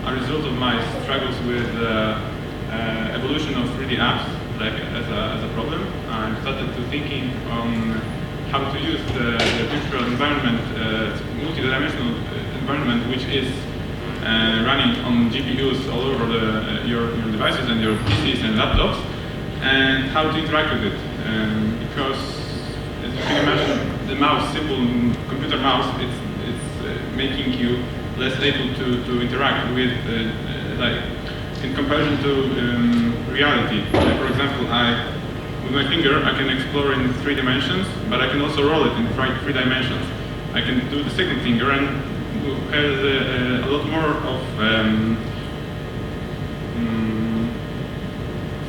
a result of my struggles with evolution of 3D apps, like as a problem. I started to thinking on how to use the virtual environment, multidimensional environment, which is running on GPUs all over your devices and your PCs and laptops, and how to interact with it. Because, as you can imagine, the mouse, simple computer mouse, it's making you less able to interact with, like, in comparison to reality. Like, for example, with my finger, I can explore in 3 dimensions, but I can also roll it in 3 dimensions. I can do the second finger and has a lot more of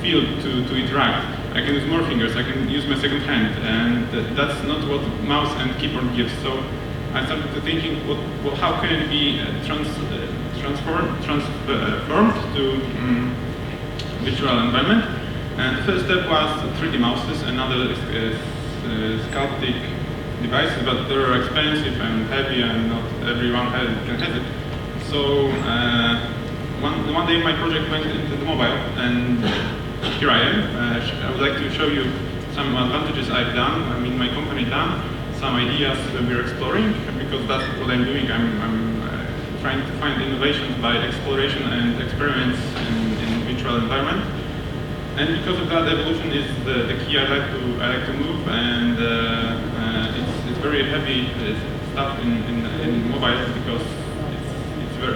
field to interact. I can use more fingers, I can use my second hand, and that's not what mouse and keyboard gives. So I started to thinking, how can it be transformed to virtual environment? And the first step was 3D mouses and other sculpting devices, but they're expensive and heavy, and not everyone can have it. So one day my project went into the mobile, and here I am. I would like to show you some advantages I've done, my company done, some ideas that we're exploring, because that's what I'm doing. I'm trying to find innovations by exploration and experiments in virtual environment. And because of that, evolution is the key I like to move, and it's very heavy stuff in mobile, because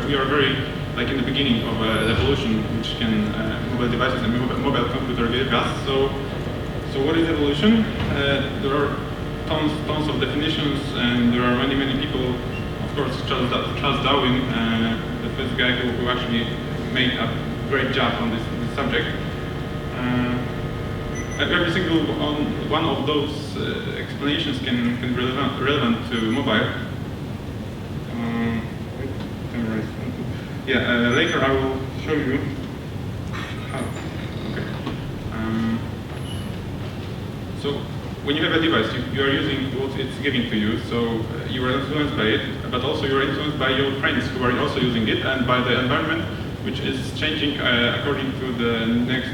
we are very like in the beginning of the evolution, which can mobile devices and mobile computer give us. So what is evolution? There are tons of definitions, and there are many people. Of course, Charles Darwin, the first guy who actually made a great job on this subject. Every single one of those explanations can be relevant to mobile. Later I will show you how. Okay. So when you have a device, you are using what it's giving to you. So you are influenced by it, but also you are influenced by your friends who are also using it, and by the environment, which is changing according to the next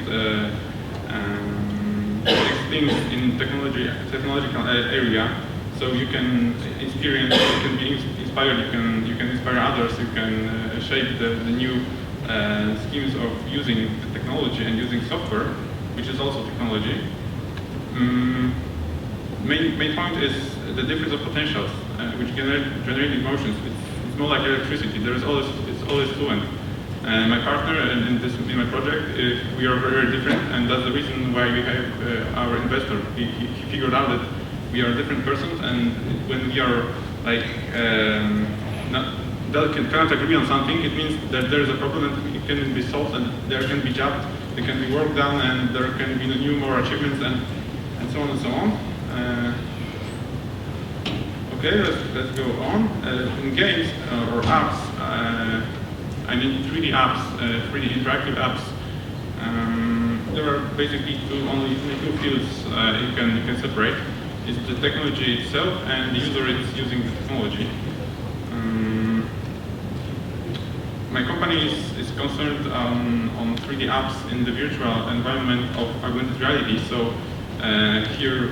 things in technological area. So you can experience, you can be inspired, you can inspire others, you can shape the new schemes of using the technology and using software, which is also technology. Main point is the difference of potentials, which generate emotions. It's more like electricity. It's always fluent. My partner in my project, we are very different, and that's the reason why we have our investor. He figured out that we are different persons, and when we are like cannot agree on something, it means that there is a problem that it can be solved, and there can be jobs, there can be work done, and there can be more achievements, and so on and so on. Okay, let's go on. In games or apps, 3D apps, 3D interactive apps. There are basically only two fields you can separate. It's the technology itself and the user is using the technology. My company is concerned on 3D apps in the virtual environment of augmented reality. So here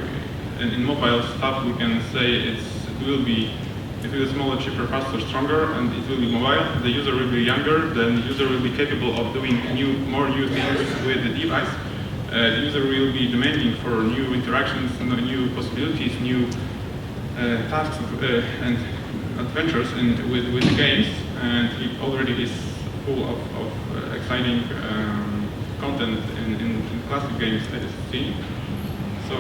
in mobile stuff, we can say it will be smaller, cheaper, faster, stronger, and it will be mobile. The user will be younger, then the user will be capable of doing more new things with the device. The user will be demanding for new interactions, new possibilities, new tasks and adventures with games, and it already is full of exciting content in classic games that is seen. So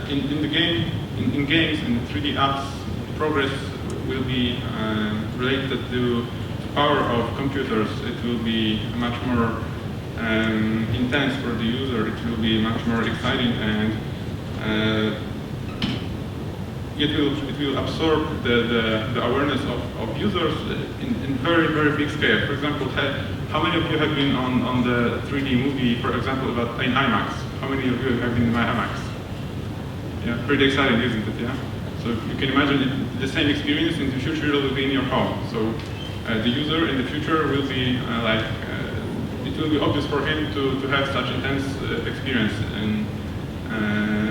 in games, in 3D apps, progress will be related to the power of computers. It will be much more intense for the user. It will be much more exciting, and it will absorb the awareness of users in very, very big scale. For example, how many of you have been on the 3D movie, for example, about in IMAX? How many of you have been in IMAX? Yeah, pretty exciting, isn't it? Yeah. So you can imagine the same experience in the future will be in your home. So the user in the future will be it will be obvious for him to have such intense experience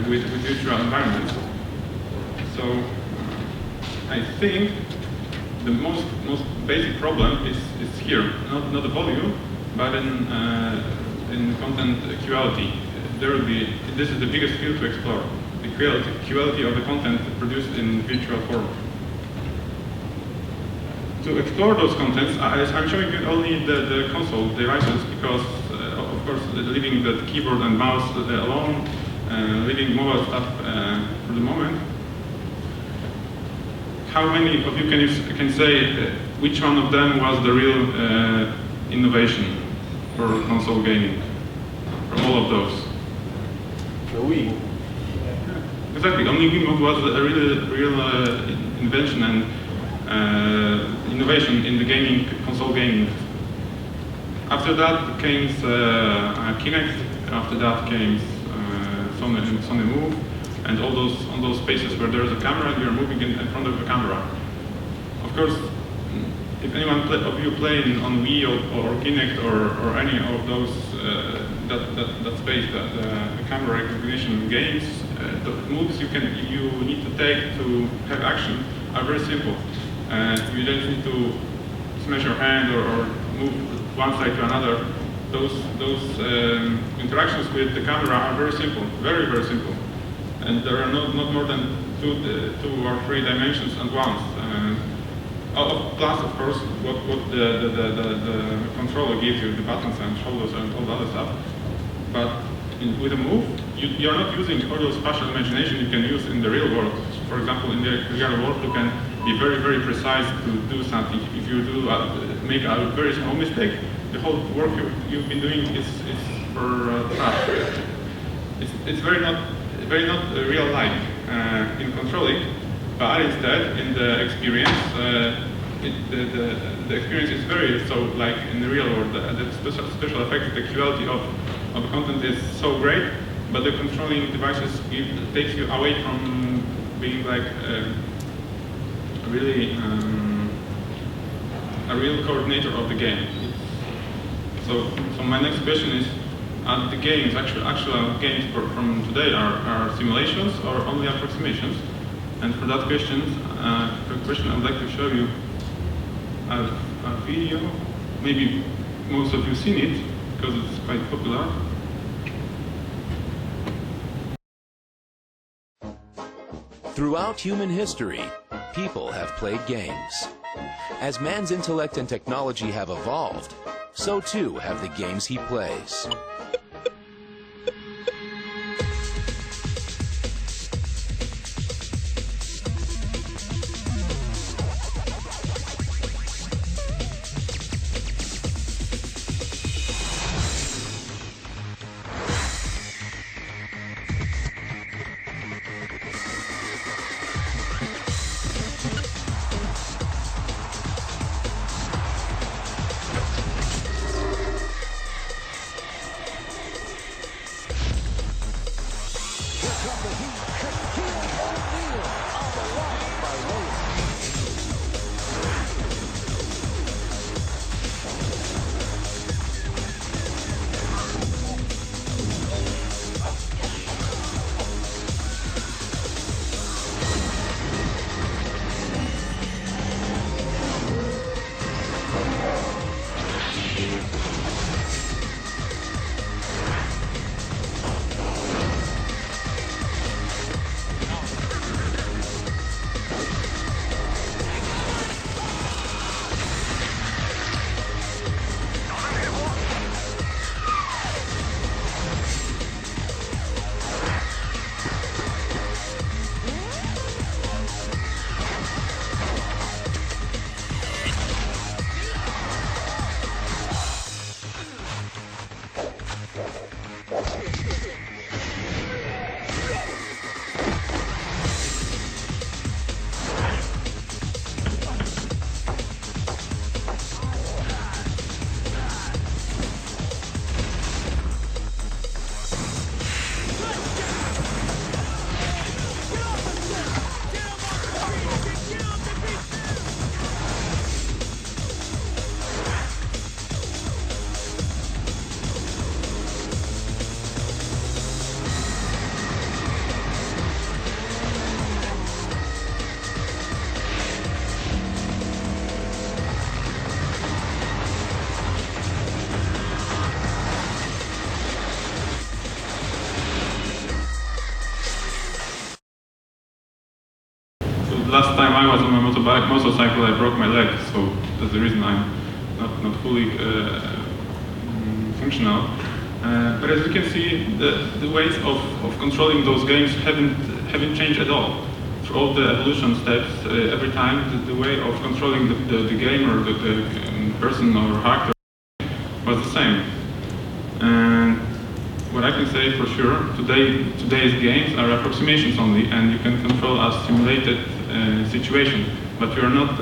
with virtual environments. So I think the most basic problem is here, not the volume, but in content quality. This is the biggest field to explore, the quality of the content produced in virtual form. To explore those contents, I'm showing you only the console devices because, of course, leaving the keyboard and mouse alone, leaving mobile stuff for the moment. How many of you can say which one of them was the real innovation for console gaming? From all of those? The Wii. Exactly. Only Wii was a real invention and innovation in the console gaming. After that came Kinect. After that came Sony Move. And all those spaces where there's a camera and you're moving in front of the camera. Of course, if anyone of you playing on Wii or Kinect or any of those that space, the camera recognition games, the moves you need to take to have action are very simple. You don't need to smash your hand or move one side to another. Those interactions with the camera are very simple, very simple. And there are not more than two or three dimensions at once. Plus, of course, what the controller gives you, the buttons and shoulders and all the other stuff. But with a move, you are not using all those spatial imagination you can use in the real world. For example, in the real world, you can be very precise to do something. If you make a very small mistake, the whole work you've been doing is for trash. It's very not real-like in controlling, but instead in the experience, the experience is very so like in the real world. The special effects, the quality of the content is so great, but the controlling devices takes you away from being like a real coordinator of the game. So my next question is. The games, actual games from today are simulations or only approximations? And for that question, I would like to show you a video. Maybe most of you seen it because it's quite popular. Throughout human history, people have played games. As man's intellect and technology have evolved, so too have the games he plays. last time I was on my motorcycle, I broke my leg, so that's the reason I'm not fully functional. But as you can see, the ways of controlling those games haven't changed at all. Through all the evolution steps, every time the way of controlling the game or the person or actor was the same. And what I can say for sure, today's games are approximations only, and you can control a simulated situation. But you are not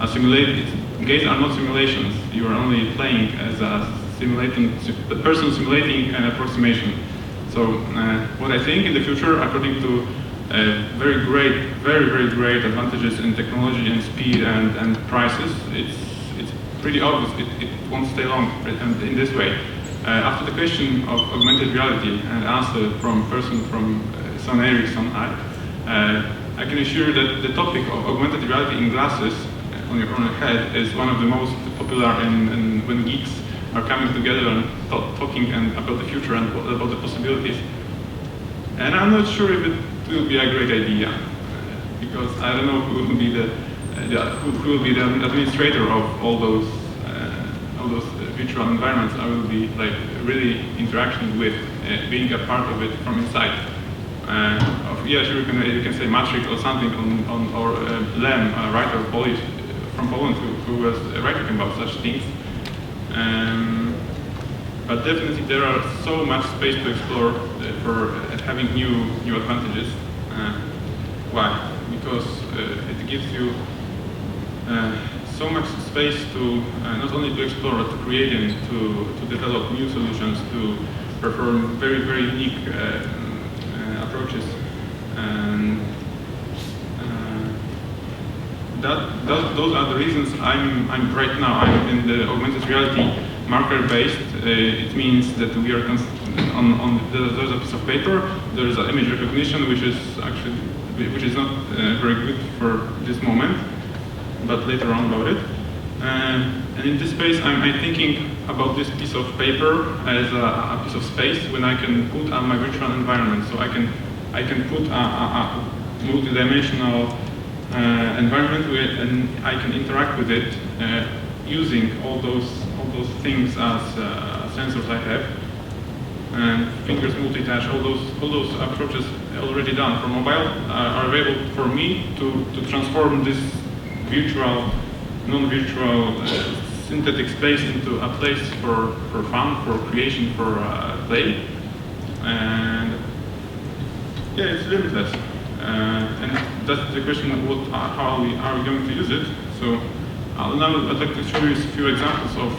a simulated. Games are not simulations. You are only playing as a the person simulating an approximation. So what I think in the future, according to very great advantages in technology and speed and prices, it's pretty obvious it won't stay long in this way. After the question of augmented reality and answer from person from Son Ericsson, I can assure that the topic of augmented reality in glasses on your head is one of the most popular when geeks are coming together and talking about the future and about the possibilities. And I'm not sure if it will be a great idea, because I don't know who will be the administrator of all those virtual environments. I will be like really interacting with, being a part of it from inside. Yeah, sure, you can say Matrix or something or Lem, a writer Polish from Poland who was writing about such things. But definitely there are so much space to explore for having new advantages. Why? Because it gives you so much space to not only to explore but to create and to develop new solutions, to perform very unique approaches. And those are the reasons I'm right now. I'm in the augmented reality marker-based. It means that we are there's a piece of paper. There's an image recognition, which is not very good for this moment, but later on about it. And in this space, I'm thinking about this piece of paper as a piece of space when I can put on my virtual environment. So I can put a multidimensional environment with, and I can interact with it using all those things as sensors I have, and fingers multitouch. All those approaches already done for mobile are available for me to transform this virtual, non-virtual synthetic space into a place for fun, for creation, for play, and yeah, it's limitless. And that's the question of how are we going to use it. So I'd like to show you a few examples of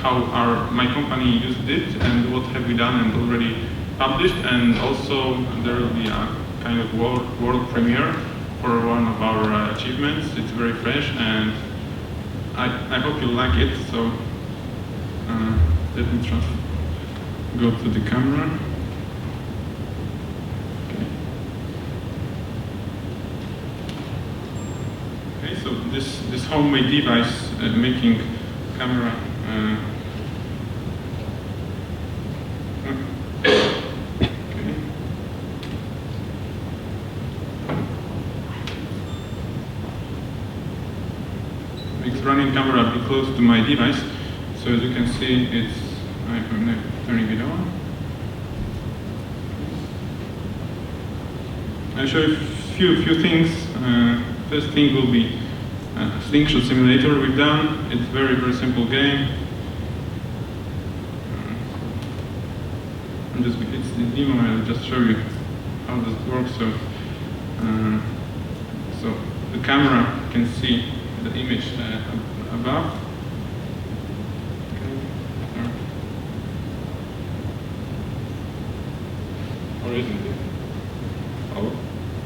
how my company used it and what have we done and already published, and also there will be a kind of world premiere for one of our achievements. It's very fresh and I hope you'll like it. So let me try to go to the camera. Okay, so this homemade device making camera. Makes running camera be close to my device. So as you can see, I'm turning it on. I'll show you a few things. First thing will be a slingshot simulator we've done. It's very simple game. It's the demo. I'll just show you how this works. So the camera can see the image above. Or isn't it? Oh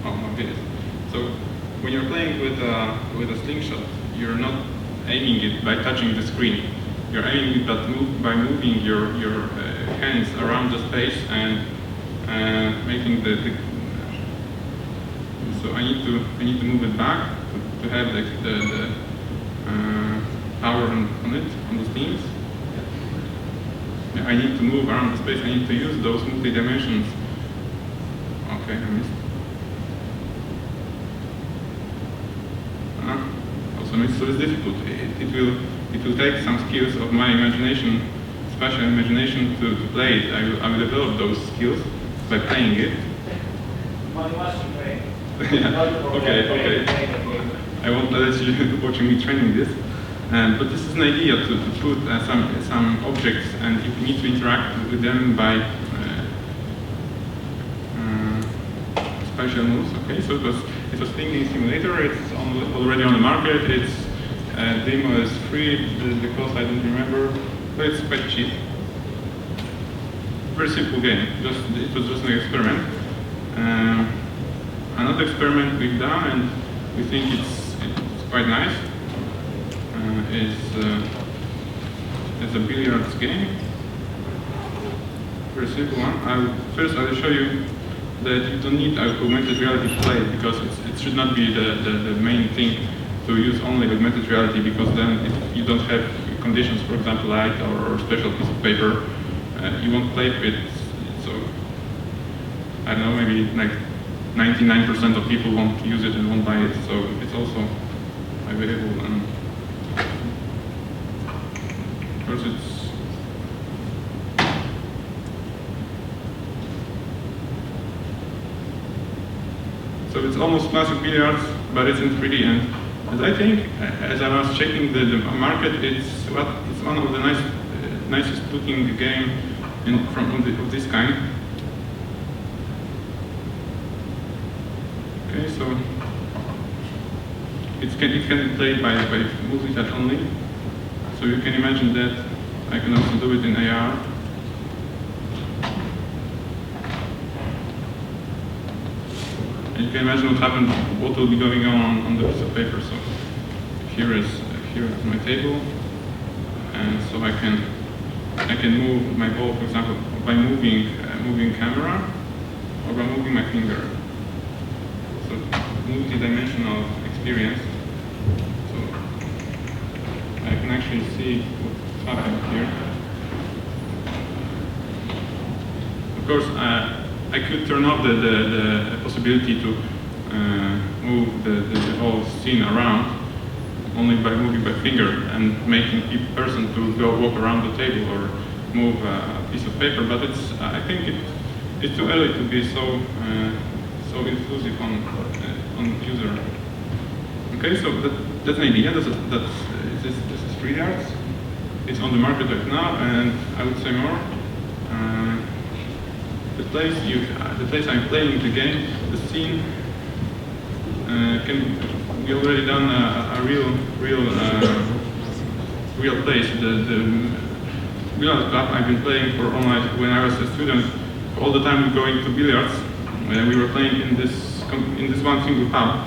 no, it is. So when you're playing with a slingshot, you're not aiming it by touching the screen. You're aiming it by moving your hands around the space and making the. So I need to move it back to have the power on it, on the things. Yeah, I need to move around the space. I need to use those multi-dimensions. Okay, I missed. So it's difficult. It will take some skills of my imagination, spatial imagination, to play it. I will develop those skills by playing it. Yeah. Okay. I won't let you watching me training this. But this is an idea to put some objects, and you need to interact with them by spatial moves. Okay, so it was thinking simulator. It's already on the market. Its demo is free. The cost I don't remember, but it's quite cheap. Very simple game. It was just an experiment. Another experiment we've done, and we think it's quite nice. Is a billiards game. Very simple one. First I will show you that you don't need augmented reality to play, because it should not be the main thing to use only augmented reality, because then if you don't have conditions, for example light or special piece of paper, you won't play with it. So I don't know, maybe like 99% of people won't use it and won't buy it. So it's also available. Of course, it's almost classic billiards, but it's in 3D. And I think, as I was checking the market, it's one of the nicest looking game of this kind. Okay, so it can be played by multi-touch only. So you can imagine that I can also do it in AR. And you can imagine what will be going on the piece of paper. So here is my table, and so I can move my ball, for example, by moving camera, or by moving my finger. So multidimensional experience. I can actually see what's happening here. Of course, I could turn off the possibility to move the whole scene around only by moving my finger and making each person to go walk around the table or move a piece of paper. But I think it's too early to be so inclusive on user. Okay, so that's an idea. This is 3D art. It's on the market right now, and I would say more. The place I'm playing the game, the scene, we already done a real place. The billiards club I've been playing for all my when I was a student. All the time going to billiards, we were playing in this one single pub.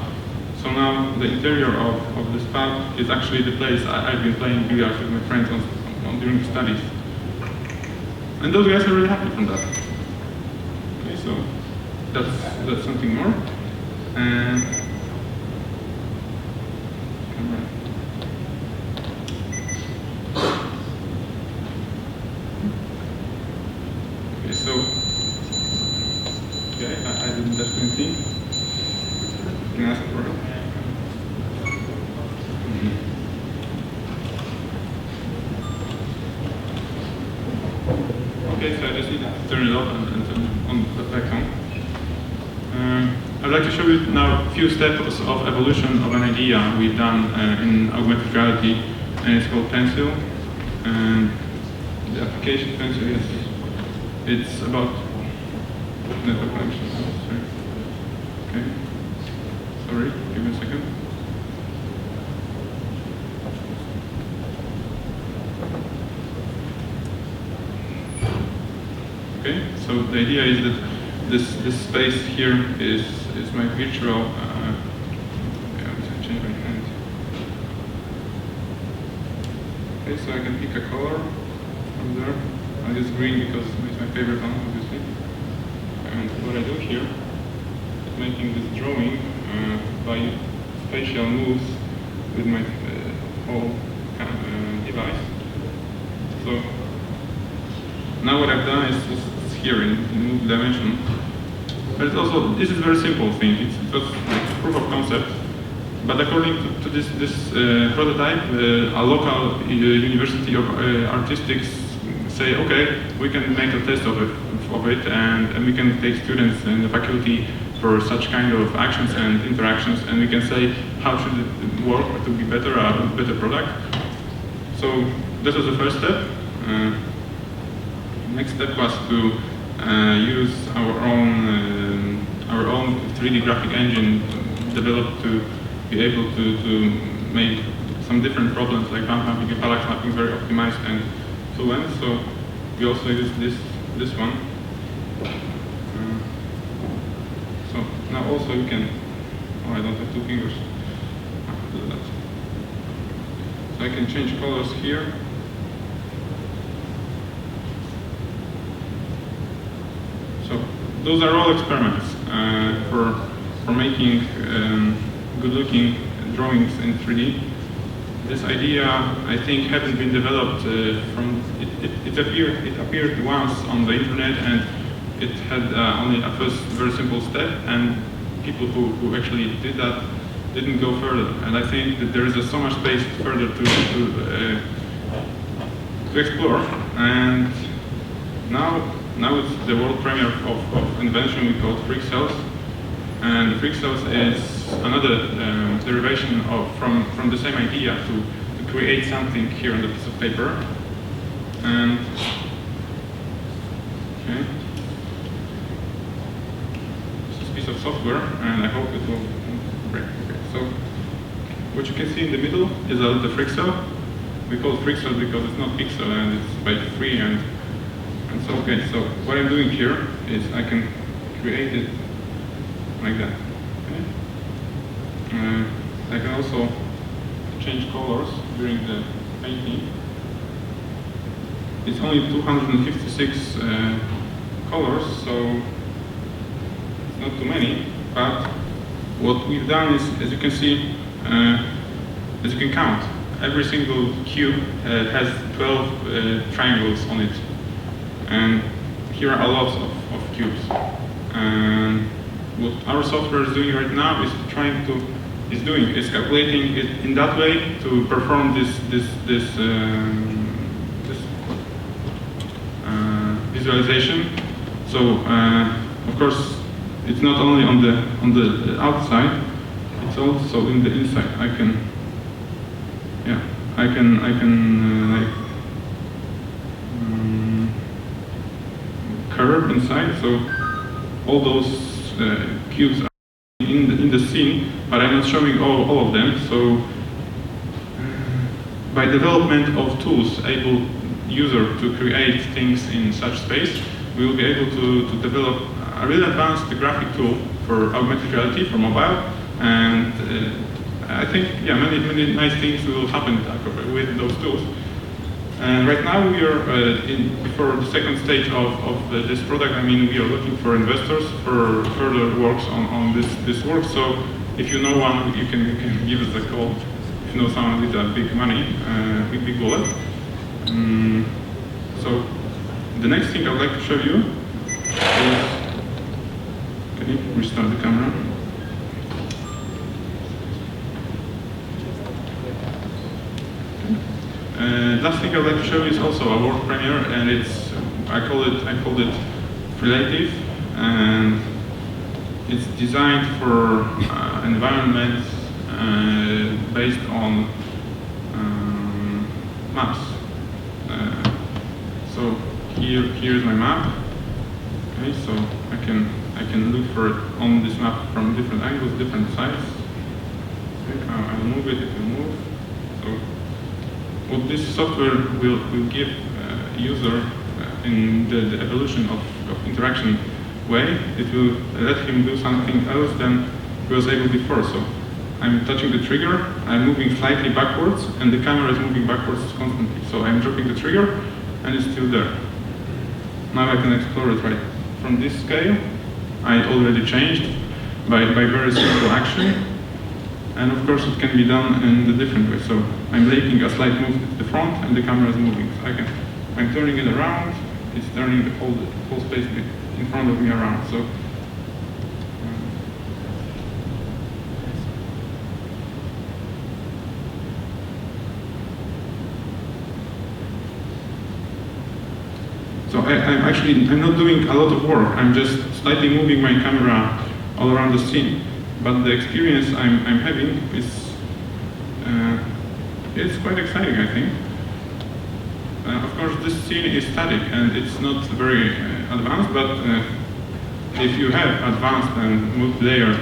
So now the interior of this pub is actually the place I've been playing billiards with my friends during the studies. And those guys are really happy from that. Okay, so that's something more. And camera. Okay, so I didn't definitely can ask for it. Okay, so I just need to turn it off and turn on the back on. I'd like to show you now a few steps of evolution of an idea we've done in augmented reality, and it's called Pencil. And the application Pencil it's about network connection. Okay. Sorry, give me a second. Okay, so the idea is that this space here is my virtual. Change my hand. Okay, so I can pick a color from there. I'll use green because it's my favorite one, obviously. And what I do here is making this drawing by spatial moves with my whole device. So now what I've done is here in multi-dimension. But it's also, this is a very simple thing. It's just like proof of concept. But according to this prototype, a local university of artistics say, okay, we can make a test of it, and we can take students in the faculty for such kind of actions and interactions, and we can say how should it work to be better, a better product. So this was the first step. Next step was to use our own 3D graphic engine developed to be able to make some different problems like bump mapping and parallax mapping very optimized and fluent. So we also use this one. So now also you can. Oh, I don't have two fingers. I have to do that. So I can change colors here. So those are all experiments for making good-looking drawings in 3D. This idea, I think, hadn't been developed from. It appeared once on the internet, and it had only a first very simple step. And people who actually did that didn't go further. And I think that there is so much space further to explore. And now it's the world premiere of invention we call freak cells. And freak cells is another derivation from the same idea to create something here on the piece of paper. And okay, this is a piece of software, and I hope it will break. Okay, so what you can see in the middle is the freak cell. We call it freak cell because it's not pixel and it's by free and so okay. So what I'm doing here is I can create it like that. Okay. I can also change colors during the painting. It's only 256 colors, so it's not too many. But what we've done is, as you can see, as you can count, every single cube has 12 triangles on it, and here are lots of cubes. And what our software is doing right now is calculating it in that way to perform this visualization. So of course, it's not only on the outside; it's also in the inside. I can like curve inside. So all those cubes are in the scene, but I'm not showing all of them. So by development of tools able user to create things in such space, we will be able to develop a really advanced graphic tool for augmented reality for mobile, and I think many nice things will happen with those tools. And right now we are before the second stage of this product. I mean, we are looking for investors for further works on this work. So if you know one, you can give us a call. If you know someone with big money, with big wallet. So the next thing I would like to show you is, can you restart the camera? Last thing I would like to show you is also a world premiere, and I called it Relative, and it's designed for environments based on maps. So here's my map. Okay, so I can look for it on this map from different angles, different sides. Okay, I'll move it. It will move. So what this software will give user in the evolution of interaction way, it will let him do something else than he was able before. So I'm touching the trigger, I'm moving slightly backwards, and the camera is moving backwards constantly. So I'm dropping the trigger, and it's still there. Now I can explore it right from this scale. I already changed by very simple action. And of course, it can be done in the different way. So I'm making a slight move to the front, and the camera is moving. So I'm turning it around. It's turning the whole space in front of me around. So So I'm not doing a lot of work. I'm just slightly moving my camera all around the scene. But the experience I'm having is it's quite exciting, I think. Of course, this scene is static and it's not very advanced, but if you have advanced and multi-layered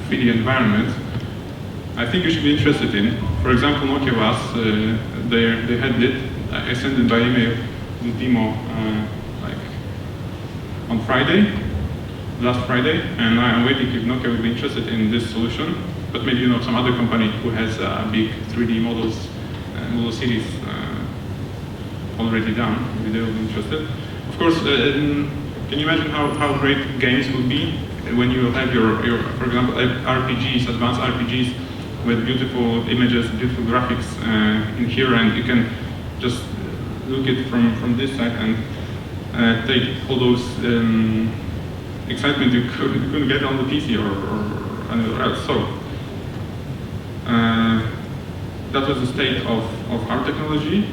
3D environments, I think you should be interested in. For example, Nokia was, they had it. I sent it by email, the demo, like on Friday, last Friday, and I'm waiting if Nokia will be interested in this solution. But maybe some other company who has big 3D models, model series already done. Maybe they will be interested. Of course, can you imagine how great games will be when you have your for example, RPGs, advanced RPGs with beautiful images, beautiful graphics in here, and you can just look it from this side and take all those excitement you couldn't get on the PC or anywhere else. So that was the state of our technology.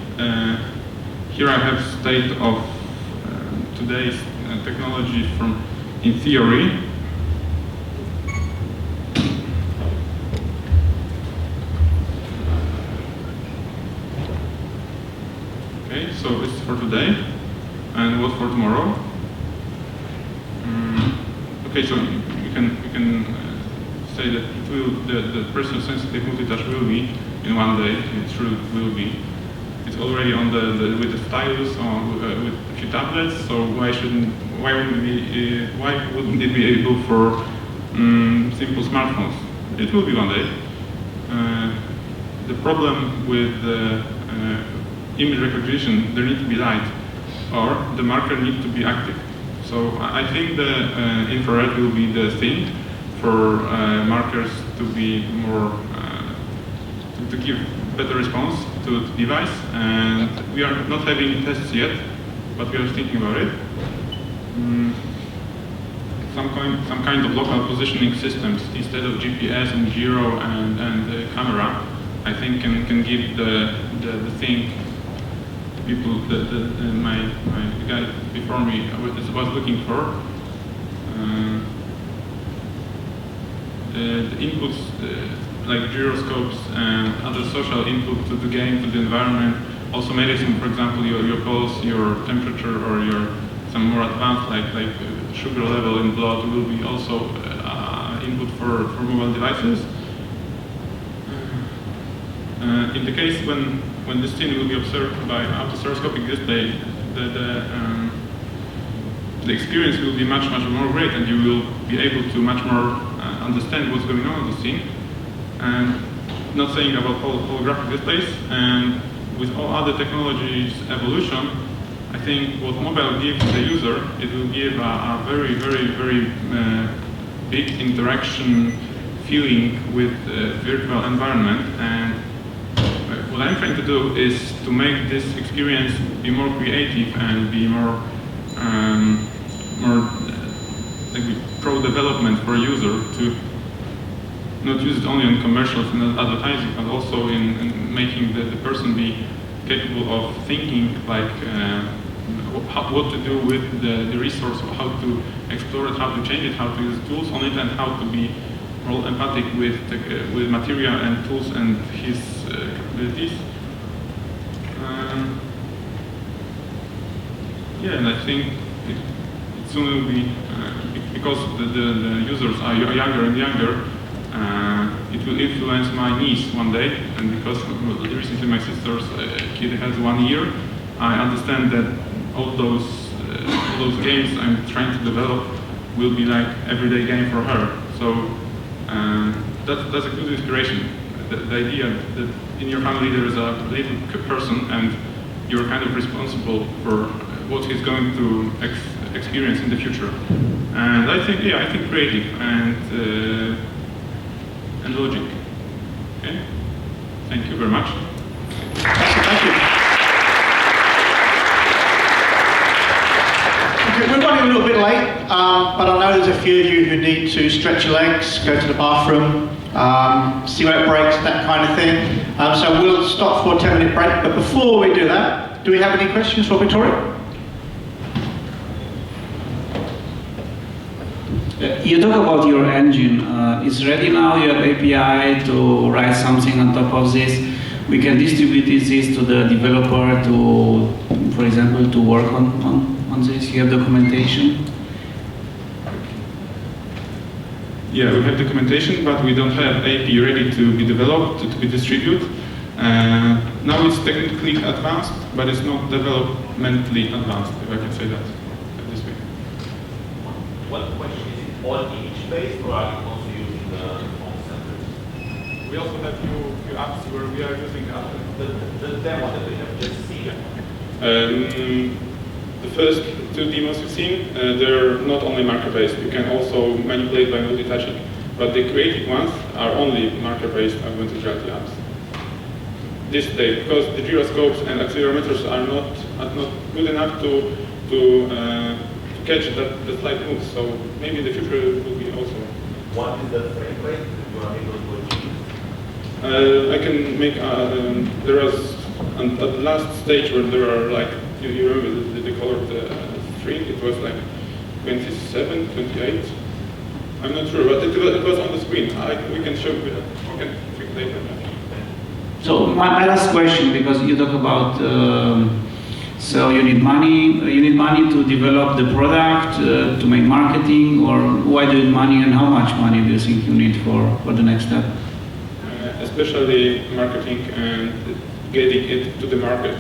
Here I have state of today's technology in theory. Okay, so this is for today, and what for tomorrow? Okay, so you can say that it will, the person-sensitive multitouch will be in one day. It sure will be. It's already on with the stylus or with a few tablets. So why wouldn't it be able for simple smartphones? It will be one day. The problem with image recognition, there needs to be light, or the marker needs to be active. So I think the infrared will be the thing for markers to be more, to give better response to the device. And we are not having tests yet, but we are thinking about it. Some kind of local positioning systems instead of GPS and gyro and camera, I think can give the thing people, my guy before me was looking for. The inputs like gyroscopes and other social input to the game, to the environment, also medicine, for example, your pulse, your temperature, or some more advanced like sugar level in blood will be also input for mobile devices. In the case when this thing will be observed by autostereoscopic display, the experience will be much more great, and you will be able to much more understand what's going on the scene. And not saying about holographic displays, and with all other technologies evolution, I think what mobile gives the user, it will give a very big interaction feeling with the virtual environment. And what I'm trying to do is to make this experience be more creative and be more like pro-development for a user to not use it only in commercials and advertising, but also in making the person be capable of thinking like what to do with the resource, how to explore it, how to change it, how to use tools on it, and how to be more empathic with material and tools and his capabilities. Yeah, and I think it soon will be, because the users are younger and younger, it will influence my niece one day, and because recently my sister's kid has 1 year, I understand that all those games I'm trying to develop will be like everyday game for her. So that's a good inspiration. The idea that in your family there is a little person and you're kind of responsible for what he's going to experience in the future. And I think, yeah, I think creative and logic. Okay? Thank you very much. Thank you. Okay, we're running a little bit late, but I know there's a few of you who need to stretch your legs, go to the bathroom, cigarette breaks, that kind of thing. So we'll stop for a 10-minute break, but before we do that, do we have any questions for Victoria? You talk about your engine. It's ready now. You have API to write something on top of this. We can distribute this to the developer to, for example, to work on this. You have documentation. Yeah, we have documentation, but we don't have AP ready to be developed, to be distributed. Now it's technically advanced, but it's not developmentally advanced, if I can say that this way. One question, is it all image-based, or are you also using the phone sensors? We also have few apps where we are using The demo that we have just seen. the first two demos you've seen, they're not only marker-based. You can also manipulate by multi-touching. But the creative ones are only marker-based augmented reality apps. This day, because the gyroscopes and accelerometers are not good enough to catch that slight move. So maybe in the future will be also. What is the frame rate that you are able to achieve? I can make. There was at the last stage where there are like you remember the colored string. It was like 27, 28. I'm not sure, but it was on the screen. We can show. We can check later. So my last question, because you talk about, so you need money to develop the product, to make marketing, or why do you need money and how much money do you think you need for the next step? Especially marketing and getting it to the market.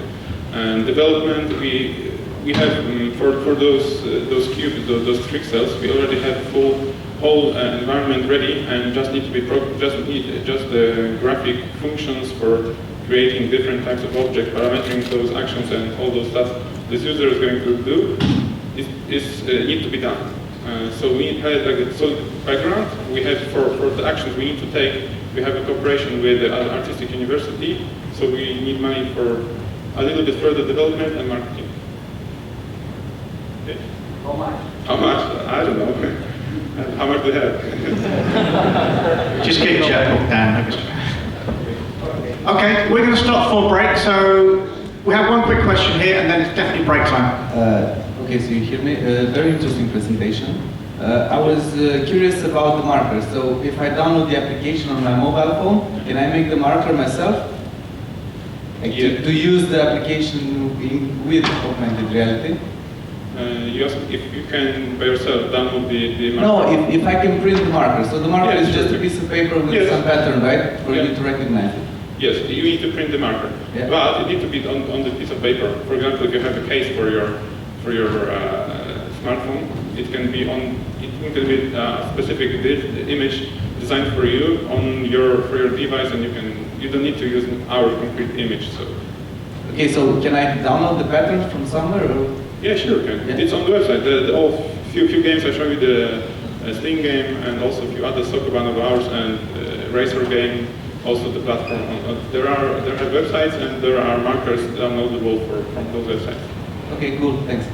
And development, we have for those cubes, those trick cells, we already have whole environment ready, and just need to be just the graphic functions for creating different types of objects, parametering those actions, and all those stuff this user is going to do need to be done. So we had like a solid background. We have for the actions we need to take. We have a cooperation with the artistic university, so we need money for a little bit further development and marketing. Okay. How much? How much? I don't know. How much do you have? Just keep chatting down. Okay, we're going to stop for break. So we have one quick question here, and then it's definitely break time. Okay, so you hear me? Very interesting presentation. I was curious about the marker. So if I download the application on my mobile phone, can I make the marker myself? Like to use the application with augmented reality? You ask if you can by yourself download the marker? No, if I can print the marker. So the marker is just a piece of paper with some pattern, right? For you to recognize it. Yes, you need to print the marker. Yeah. But it needs to be on the piece of paper. For example, if you have a case for your smartphone, it can be a specific image designed for you on for your device, and you don't need to use our concrete image. So. Okay, so can I download the pattern from somewhere? Or? Yeah, sure, you can. Yeah. It's on the website. Few games I showed you, the Sling game, and also a few other soccer band of ours, and racer game, also the platform. There are websites, and there are markers downloadable from those websites. Okay, cool, thanks.